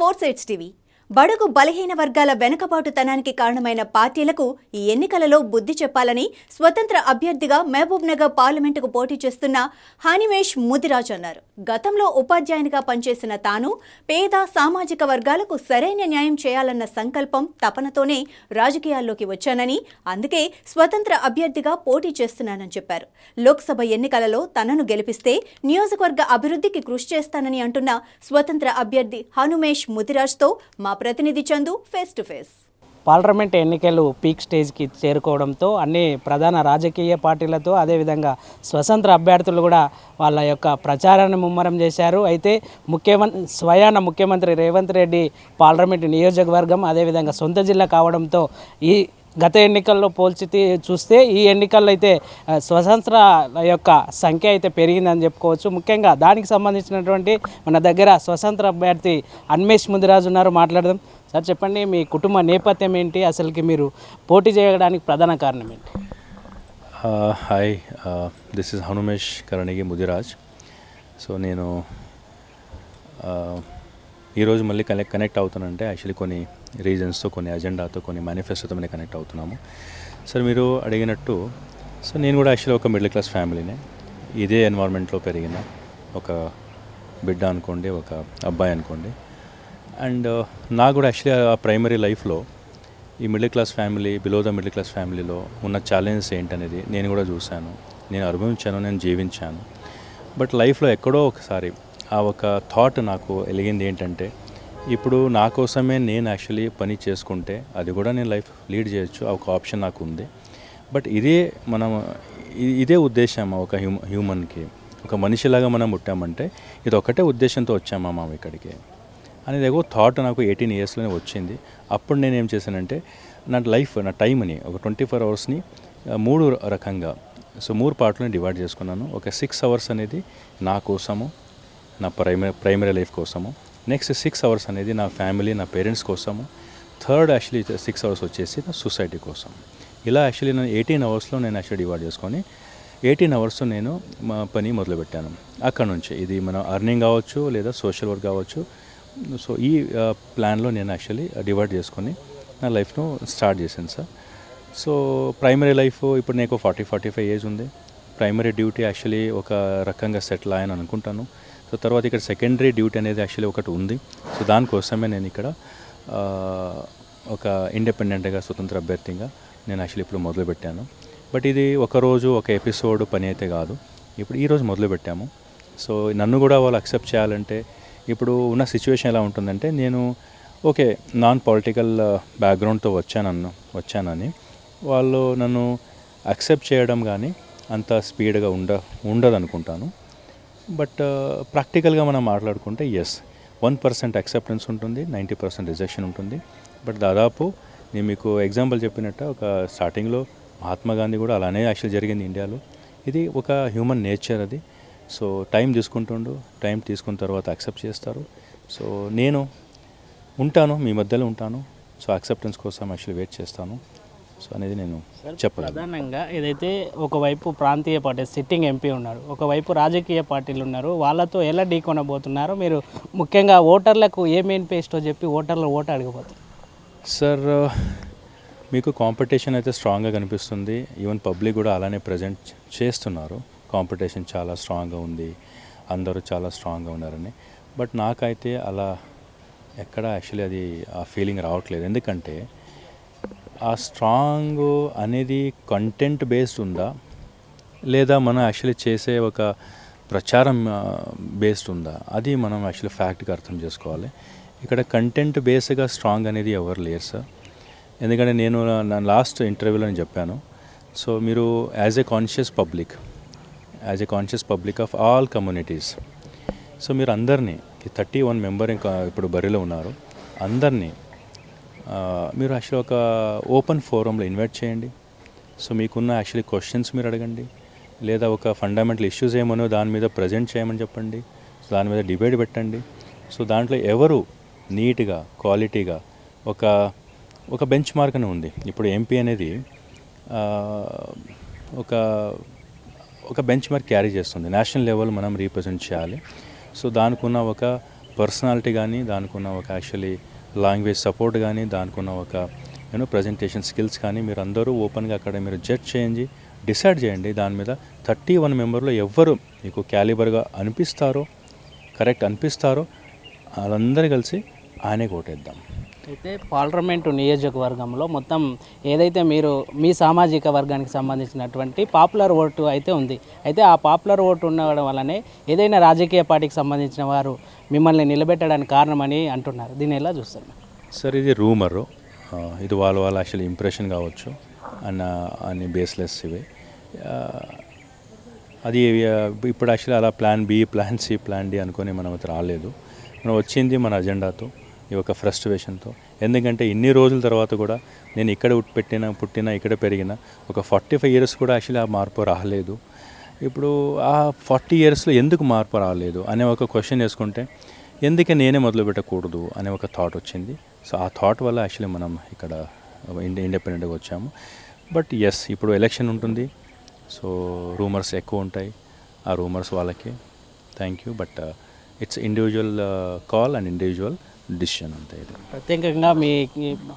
4 TV బడుగు బలహీన వర్గాల వెనుకబాటుతనానికి కారణమైన పార్టీలకు ఈ ఎన్నికలలో బుద్ధి చెప్పాలని స్వతంత్ర అభ్యర్థిగా మహబూబ్ నగర్ పార్లమెంటుకు పోటీ చేస్తున్న హనిమేష్ ముదిరాజ్ అన్నారు. గతంలో ఉపాధ్యాయునిగా పనిచేసిన తాను పేద సామాజిక వర్గాలకు సరైన న్యాయం చేయాలన్న సంకల్పం తపనతోనే రాజకీయాల్లోకి వచ్చానని, అందుకే స్వతంత్ర అభ్యర్థిగా పోటీ చేస్తున్నానని చెప్పారు. లోక్సభ ఎన్నికలలో తనను గెలిపిస్తే నియోజకవర్గ అభివృద్ధికి కృషి చేస్తానని అంటున్న స్వతంత్ర అభ్యర్థి హనుమేష్ ముదిరాజ్తో మా ప్రతినిధి Chandu face to face. Parliament ఎన్నికలు పీక్ స్టేజ్కి చేరుకోవడంతో అన్ని ప్రధాన రాజకీయ పార్టీలతో అదేవిధంగా స్వతంత్ర అభ్యర్థులు కూడా వాళ్ళ యొక్క ప్రచారాన్ని ముమ్మరం చేశారు. అయితే స్వయాన ముఖ్యమంత్రి రేవంత్ రెడ్డి పార్లమెంట్ నియోజకవర్గం అదేవిధంగా సొంత జిల్లా కావడంతో ఈ గత ఎన్నికల్లో పోల్చితే చూస్తే ఈ ఎన్నికల్లో అయితే స్వతంత్ర యొక్క సంఖ్య అయితే పెరిగిందని చెప్పుకోవచ్చు. ముఖ్యంగా దానికి సంబంధించినటువంటి మన దగ్గర స్వతంత్ర అభ్యర్థి హనుమేష్ ముదిరాజ్ ఉన్నారు, మాట్లాడదాం. సార్ చెప్పండి, మీ కుటుంబ నేపథ్యం ఏంటి, అసలుకి మీరు పోటీ చేయడానికి ప్రధాన కారణం ఏంటి? Hi, this is Hanumesh Karanigi Mudiraj. So నేను ఈరోజు మళ్ళీ కనెక్ట్ అవుతానంటే యాక్చువల్లీ కొన్ని రీజన్స్తో, కొన్ని అజెండాతో, కొన్ని మేనిఫెస్టోతో మేము కనెక్ట్ అవుతున్నాము. సార్ మీరు అడిగినట్టు, సో నేను కూడా యాక్చువల్లీ ఒక మిడిల్ క్లాస్ ఫ్యామిలీనే, ఇదే ఎన్వైర్న్మెంట్లో పెరిగిన ఒక బిడ్డ అనుకోండి, ఒక అబ్బాయి అనుకోండి. అండ్ నాకు కూడా యాక్చువల్లీ ఆ ప్రైమరీ లైఫ్లో ఈ middle class family, below the middle class ఫ్యామిలీలో ఉన్న ఛాలెంజెస్ ఏంటనేది నేను కూడా చూశాను, నేను అనుభవించాను, నేను జీవించాను. బట్ లైఫ్లో ఎక్కడో ఒకసారి ఆ ఒక థాట్ నాకు వెలిగింది ఏంటంటే, ఇప్పుడు నా కోసమే నేను యాక్చువల్లీ పని చేసుకుంటే అది కూడా నేను లైఫ్ లీడ్ చేయొచ్చు, ఆ ఒక ఆప్షన్ నాకు ఉంది. బట్ ఇదే ఉద్దేశం ఒక హ్యూమన్కి, ఒక మనిషిలాగా మనం పుట్టామంటే ఇది ఒకటే ఉద్దేశంతో వచ్చామా మనం ఇక్కడికి అనేది ఏదో థాట్ నాకు 18 ఇయర్స్లోనే వచ్చింది. అప్పుడు నేను ఏం చేశానంటే నా టైంని ఒక 24 అవర్స్ని 3 రకంగా, సో 3 పార్ట్లని డివైడ్ చేసుకున్నాను. ఒక 6 అవర్స్ అనేది నా కోసము, నా ప్రైమరీ లైఫ్ కోసము. నెక్స్ట్ 6 అవర్స్ అనేది నా ఫ్యామిలీ, నా పేరెంట్స్ కోసము. థర్డ్ యాక్చువల్లీ 6 అవర్స్ వచ్చేసి నా సొసైటీ కోసం. ఇలా యాక్చువల్లీ నేను 18 అవర్స్లో నేను యాక్చువల్లీ డివైడ్ చేసుకొని 18 అవర్స్ నేను మా పని మొదలుపెట్టాను. అక్కడ నుంచి ఇది మన అర్నింగ్ కావచ్చు లేదా సోషల్ వర్క్ కావచ్చు. సో ఈ ప్లాన్లో నేను యాక్చువల్లీ డివైడ్ చేసుకొని నా లైఫ్ను స్టార్ట్ చేశాను సార్. సో ప్రైమరీ లైఫ్ ఇప్పుడు నాకు 40-45 ఏజ్ ఉంది. ప్రైమరీ డ్యూటీ యాక్చువల్లీ ఒక రకంగా సెటిల్ అయ్యాను అనుకుంటాను. సో తర్వాత ఇక్కడ సెకండరీ డ్యూటీ అనేది యాక్చువల్లీ ఒకటి ఉంది. సో దానికోసమే నేను ఇక్కడ ఒక ఇండిపెండెంట్గా స్వతంత్ర అభ్యర్థిగా నేను యాక్చువల్లీ ఇప్పుడు మొదలుపెట్టాను. బట్ ఇది ఒకరోజు ఒక ఎపిసోడ్ పని అయితే కాదు, ఇప్పుడు ఈరోజు మొదలుపెట్టాము. సో నన్ను కూడా వాళ్ళు అక్సెప్ట్ చేయాలంటే ఇప్పుడు ఉన్న సిచ్యువేషన్ ఎలా ఉంటుందంటే, నేను ఓకే నాన్ పొలిటికల్ బ్యాక్గ్రౌండ్తో వచ్చానని వాళ్ళు నన్ను అక్సెప్ట్ చేయడం కానీ అంత స్పీడ్గా ఉండదు అనుకుంటాను. బట్ ప్రాక్టికల్గా మనం మాట్లాడుకుంటే 1% యాక్సెప్టెన్స్ ఉంటుంది, 90% రిజెక్షన్ ఉంటుంది. బట్ దాదాపు నేను మీకు ఎగ్జాంపుల్ చెప్పినట్టు ఒక స్టార్టింగ్లో మహాత్మా గాంధీ కూడా అలానే యాక్చువల్ జరిగింది ఇండియాలో. ఇది ఒక హ్యూమన్ నేచర్ అది. సో టైం తీసుకున్న తర్వాత యాక్సెప్ట్ చేస్తారు. సో నేను ఉంటాను, మీ మధ్యలో ఉంటాను. సో యాక్సెప్టెన్స్ కోసం యాక్చువల్లీ వెయిట్ చేస్తాను. సో అనేది నేను చెప్పగలను. ప్రధానంగా ఏదైతే ఒకవైపు ప్రాంతీయ పార్టీ సిట్టింగ్ ఎంపీ ఉన్నారు, ఒకవైపు రాజకీయ పార్టీలు ఉన్నారు, వాళ్ళతో ఎలా ఢీకొనబోతున్నారు మీరు? ముఖ్యంగా ఓటర్లకు ఏ మెయిన్ పేస్టో చెప్పి ఓటు అడగబోతున్నారు. సార్ మీకు కాంపిటీషన్ అయితే స్ట్రాంగ్గా కనిపిస్తుంది. ఈవెన్ పబ్లిక్ కూడా అలానే ప్రజెంట్ చేస్తున్నారు. కాంపిటీషన్ చాలా స్ట్రాంగ్గా ఉంది, అందరూ చాలా స్ట్రాంగ్గా ఉన్నారని. బట్ నాకైతే అలా ఎక్కడ యాక్చువల్లీ అది ఆ ఫీలింగ్ రావట్లేదు. ఎందుకంటే ఆ స్ట్రాంగ్ అనేది కంటెంట్ బేస్డ్ ఉందా లేదా మనం యాక్చువల్లీ చేసే ఒక ప్రచారం బేస్డ్ ఉందా, అది మనం యాక్చువల్లీ ఫ్యాక్ట్గా అర్థం చేసుకోవాలి. ఇక్కడ కంటెంట్ బేస్గా స్ట్రాంగ్ అనేది ఎవరు లేరు సార్. ఎందుకంటే నేను నా లాస్ట్ ఇంటర్వ్యూలో నేను చెప్పాను. సో మీరు as a conscious public of all communities, so మీరు అందరినీ 31 మెంబర్ ఇంకా ఇప్పుడు బరిలో ఉన్నారు, అందరినీ మీరు యాక్చువల్లీ ఒక ఓపెన్ ఫోరంలో ఇన్వైట్ చేయండి. సో మీకున్న యాక్చువల్లీ క్వశ్చన్స్ మీరు అడగండి, లేదా ఒక ఫండమెంటల్ ఇష్యూస్ ఏమనో దాని మీద ప్రజెంట్ చేయమని చెప్పండి. సో దాని మీద డిబేట్ పెట్టండి. సో దాంట్లో ఎవరు నీట్గా క్వాలిటీగా ఒక బెంచ్ మార్క్ అని ఉంది. ఇప్పుడు ఎంపీ అనేది ఒక బెంచ్ మార్క్ క్యారీ చేస్తుంది. నేషనల్ లెవెల్ మనం రీప్రజెంట్ చేయాలి. సో దానికి ఉన్న ఒక పర్సనాలిటీ కానీ, దానికి ఉన్న ఒక యాక్చువల్లీ లాంగ్వేజ్ సపోర్ట్ కానీ, దానికి ఉన్న ఒక ప్రజెంటేషన్ స్కిల్స్ కానీ మీరు అందరూ ఓపెన్గా అక్కడ మీరు జడ్జ్ చేయండి, డిసైడ్ చేయండి. దాని మీద 31 మెంబర్లో ఎవరు మీకు క్యాలిబర్గా అనిపిస్తారో, కరెక్ట్ అనిపిస్తారో వాళ్ళందరూ కలిసి ఆయనే కోటేద్దాం. అయితే పార్లమెంటు నియోజకవర్గంలో మొత్తం ఏదైతే మీరు మీ సామాజిక వర్గానికి సంబంధించినటువంటి పాపులర్ ఓటు అయితే ఉంది. అయితే ఆ పాపులర్ ఓటు ఉండడం వల్లనే ఏదైనా రాజకీయ పార్టీకి సంబంధించిన వారు మిమ్మల్ని నిలబెట్టడానికి కారణమని అంటున్నారు. దీన్ని ఎలా చూస్తారు? సార్ ఇది రూమరు, ఇది వాళ్ళ యాక్చువల్లీ ఇంప్రెషన్ కావచ్చు అని బేస్లెస్ ఇవి. అది ఇప్పుడు యాక్చువల్లీ అలా plan B, plan C, plan D అనుకొని మనం అయితే రాలేదు. మనం వచ్చింది మన అజెండాతో, ఈ ఒక ఫ్రస్ట్రేషన్తో. ఎందుకంటే ఇన్ని రోజుల తర్వాత కూడా నేను ఇక్కడ పుట్టిన ఇక్కడ పెరిగిన ఒక 45 ఇయర్స్ కూడా యాక్చువల్లీ ఆ మార్పు రాలేదు. ఇప్పుడు ఆ 40 ఇయర్స్లో ఎందుకు మార్పు రాలేదు అనే ఒక క్వశ్చన్ వేసుకుంటే ఎందుకే నేనే మొదలు పెట్టకూడదు అనే ఒక థాట్ వచ్చింది. సో ఆ థాట్ వల్ల యాక్చువల్లీ మనం ఇక్కడ ఇండిపెండెంట్గా వచ్చాము. బట్ ఎస్, ఇప్పుడు ఎలక్షన్ ఉంటుంది, సో రూమర్స్ ఎక్కువ ఉంటాయి. ఆ రూమర్స్ వాళ్ళకి thank you, but it's individual call and individual decision అంతే. ఇది ప్రత్యేకంగా మీ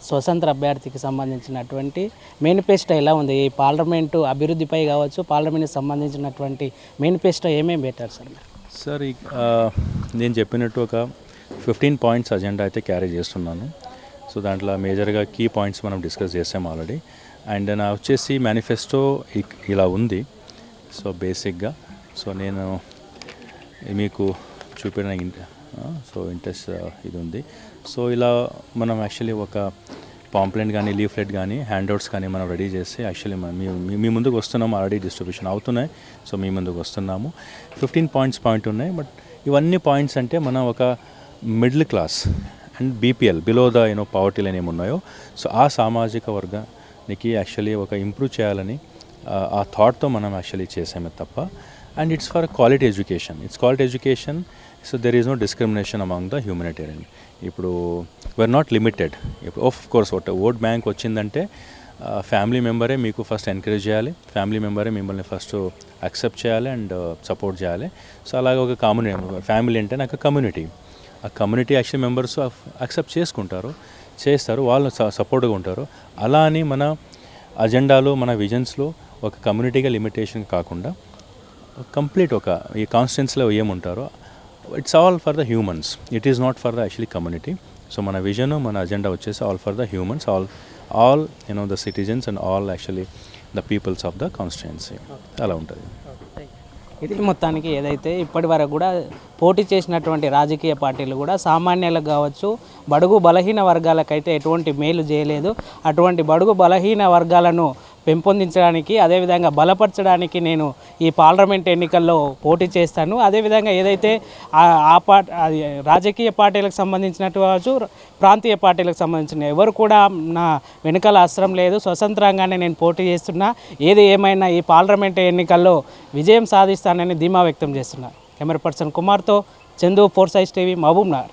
స్వతంత్ర అభ్యర్థికి సంబంధించినటువంటి మేనిఫెస్టో ఎలా ఉంది? ఈ పార్లమెంటు అభివృద్ధిపై కావచ్చు, పార్లమెంట్కి సంబంధించినటువంటి మేనిఫెస్టో ఏమేమి పెట్టారు సార్? సార్ నేను చెప్పినట్టు ఒక 15 పాయింట్స్ అజెండా అయితే క్యారీ చేస్తున్నాను. సో దాంట్లో మేజర్గా కీ పాయింట్స్ మనం డిస్కస్ చేసాం ఆల్రెడీ. అండ్ నా వచ్చేసి మేనిఫెస్టో ఇలా ఉంది. సో బేసిక్గా నేను మీకు చూపిన ఇంట్రెస్ట్ ఇది ఉంది. సో ఇలా మనం యాక్చువల్లీ ఒక పాంప్లెంట్ కానీ, లీఫ్లెట్ కానీ, హ్యాండ్అవుట్స్ కానీ మనం రెడీ చేసి యాక్చువల్లీ మీ ముందుకు వస్తున్నాము. ఆల్రెడీ డిస్ట్రిబ్యూషన్ అవుతున్నాయి. సో మీ ముందుకు వస్తున్నాము. 15 పాయింట్ ఉన్నాయి. బట్ ఇవన్నీ పాయింట్స్ అంటే మనం ఒక middle class and BPL, below the poverty line ఏమున్నాయో, సో ఆ సామాజిక వర్గానికి యాక్చువల్లీ ఒక ఇంప్రూవ్ చేయాలని ఆ థాట్తో మనం యాక్చువల్లీ చేసామే తప్ప. And it's for quality education. So there is no discrimination among the humanitarian. ఇప్పుడు వీఆర్ నాట్ లిమిటెడ్. ఇప్పుడు ఆఫ్ కోర్స్ ఓట్ బ్యాంక్ వచ్చిందంటే ఫ్యామిలీ మెంబరే మీకు ఫస్ట్ ఎంకరేజ్ చేయాలి, ఫ్యామిలీ మెంబరే మిమ్మల్ని ఫస్ట్ యాక్సెప్ట్ చేయాలి అండ్ సపోర్ట్ చేయాలి. సో అలాగే ఒక ఫ్యామిలీ అంటే నాకు కమ్యూనిటీ, ఆ కమ్యూనిటీ యాక్చువల్ మెంబర్స్ యాక్సెప్ట్ చేస్తారు, వాళ్ళు సపోర్ట్గా ఉంటారు. అలా అని మన అజెండాలో, మన విజన్స్లో ఒక కమ్యూనిటీగా లిమిటేషన్ కాకుండా కంప్లీట్ ఈ కాన్స్టిట్యున్సీలో ఏముంటారో it's all for the humans, it is not for the actually community. So మన విజన్, మన అజెండా వచ్చేసి all for the humans, all the citizens and all actually the peoples of the constituency. అలా ఉంటుంది. ఇది మొత్తానికి ఏదైతే ఇప్పటి వరకు కూడా పోటీ చేసినటువంటి రాజకీయ పార్టీలు కూడా సామాన్యులకు కావచ్చు, బడుగు బలహీన వర్గాలకైతే ఎటువంటి మేలు చేయలేదు. అటువంటి బడుగు బలహీన వర్గాలను పెంపొందించడానికి, అదేవిధంగా బలపరచడానికి నేను ఈ పార్లమెంట్ ఎన్నికల్లో పోటీ చేస్తాను. అదేవిధంగా ఏదైతే రాజకీయ పార్టీలకు సంబంధించినట్టు కావచ్చు, ప్రాంతీయ పార్టీలకు సంబంధించిన ఎవరు కూడా నా వెనుకల అవసరం లేదు, స్వతంత్రంగానే నేను పోటీ చేస్తున్నా. ఏది ఏమైనా ఈ పార్లమెంట్ ఎన్నికల్లో విజయం సాధిస్తానని ధీమా వ్యక్తం చేస్తున్నా. కెమెరా పర్సన్ కుమార్తో చందు, 4 Sides TV, మహబూబ్ నగర్.